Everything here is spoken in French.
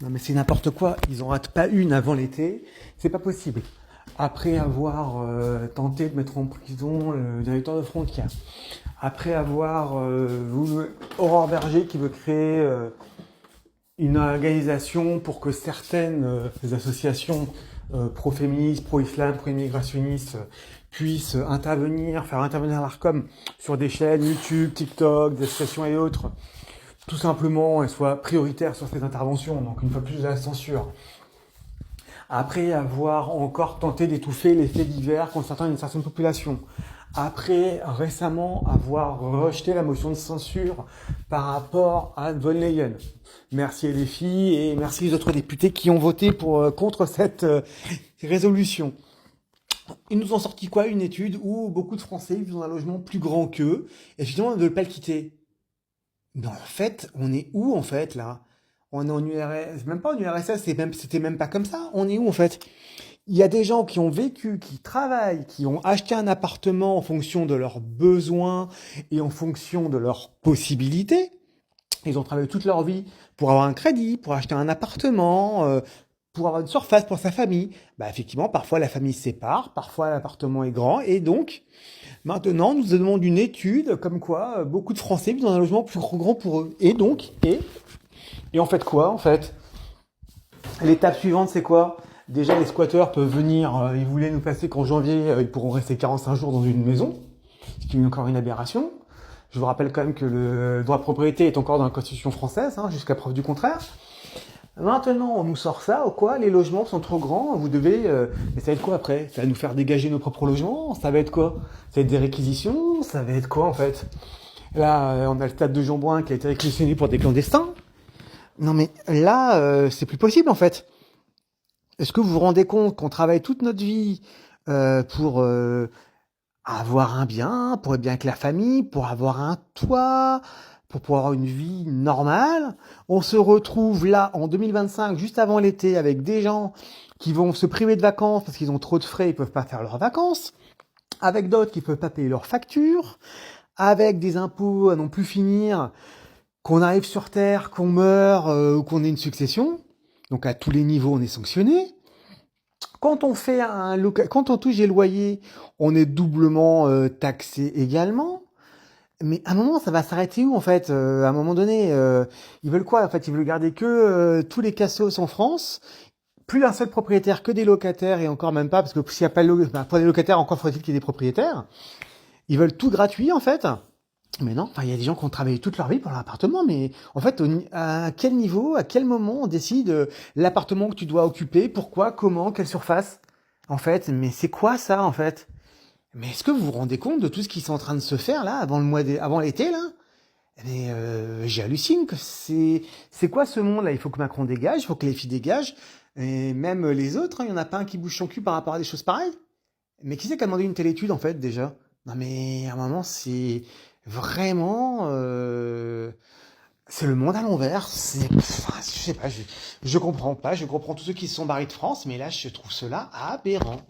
Non mais c'est n'importe quoi, ils en ratent pas une avant l'été, c'est pas possible. Après avoir tenté de mettre en prison le directeur de frontière, après avoir voulu Aurore Berger qui veut créer une organisation pour que certaines associations pro-féministes, pro-islam, pro-immigrationnistes puissent intervenir, faire intervenir l'ARCOM sur des chaînes YouTube, TikTok, des associations et autres, tout simplement, elles soient prioritaires sur ces interventions, donc une fois plus de la censure. Après avoir encore tenté d'étouffer les faits divers concernant une certaine population. Après récemment avoir rejeté la motion de censure par rapport à Von Leyen. Merci les filles et merci les autres députés qui ont voté contre cette résolution. Ils nous ont sorti quoi? Une étude où beaucoup de Français vivent dans un logement plus grand qu'eux et finalement ils ne veulent pas le quitter. Mais en fait, on est où en fait là? On est en URSS, même pas en URSS, c'était même pas comme ça. On est où en fait? Il y a des gens qui ont vécu, qui travaillent, qui ont acheté un appartement en fonction de leurs besoins et en fonction de leurs possibilités. Ils ont travaillé toute leur vie pour avoir un crédit, pour acheter un appartement, pour avoir une surface pour sa famille. Bah effectivement, parfois la famille se sépare, parfois l'appartement est grand et donc maintenant, on nous demande une étude comme quoi beaucoup de Français vivent dans un logement plus grand pour eux. Et donc, et en fait quoi en fait? L'étape suivante, c'est quoi? Déjà, les squatteurs peuvent venir, ils voulaient nous passer qu'en janvier, ils pourront rester 45 jours dans une maison, ce qui est encore une aberration. Je vous rappelle quand même que le droit de propriété est encore dans la Constitution française, jusqu'à preuve du contraire. Maintenant, on nous sort ça, ou quoi? Les logements sont trop grands, vous devez... mais ça va être quoi après? Ça va nous faire dégager nos propres logements? Ça va être quoi? Ça va être des réquisitions? Ça va être quoi en fait? Là, on a le stade de Jean-Bouin qui a été réquisitionné pour des clandestins. Non mais là, c'est plus possible en fait. Est-ce que vous vous rendez compte qu'on travaille toute notre vie pour avoir un bien, pour être bien avec la famille, pour avoir un toit, pour pouvoir avoir une vie normale? On se retrouve là en 2025, juste avant l'été, avec des gens qui vont se priver de vacances parce qu'ils ont trop de frais, ils peuvent pas faire leurs vacances, avec d'autres qui peuvent pas payer leurs factures, avec des impôts à non plus finir, qu'on arrive sur Terre, qu'on meurt ou qu'on ait une succession. Donc à tous les niveaux, on est sanctionné. Quand on touche les loyers, on est doublement taxé également. Mais à un moment, ça va s'arrêter où en fait? À un moment donné, ils veulent quoi en fait? Ils veulent garder que tous les cassos en France, plus un seul propriétaire que des locataires et encore même pas parce que s'il n'y a pas pour les locataires, encore faudrait-il qu'il y ait des propriétaires. Ils veulent tout gratuit en fait. Mais non, enfin, il y a des gens qui ont travaillé toute leur vie pour leur appartement, mais en fait, à quel niveau, à quel moment on décide l'appartement que tu dois occuper, pourquoi, comment, quelle surface? En fait, mais c'est quoi ça, en fait? Mais est-ce que vous vous rendez compte de tout ce qui est en train de se faire là, avant l'été, là? Mais j'hallucine que c'est quoi ce monde-là? Il faut que Macron dégage, il faut que les filles dégagent, et même les autres, il y en a pas un qui bouge son cul par rapport à des choses pareilles. Mais qui c'est qui a demandé une telle étude en fait déjà? Non mais à un moment c'est vraiment c'est le monde à l'envers. Enfin, je sais pas, je comprends pas. Je comprends tous ceux qui se sont barrés de France, mais là je trouve cela aberrant.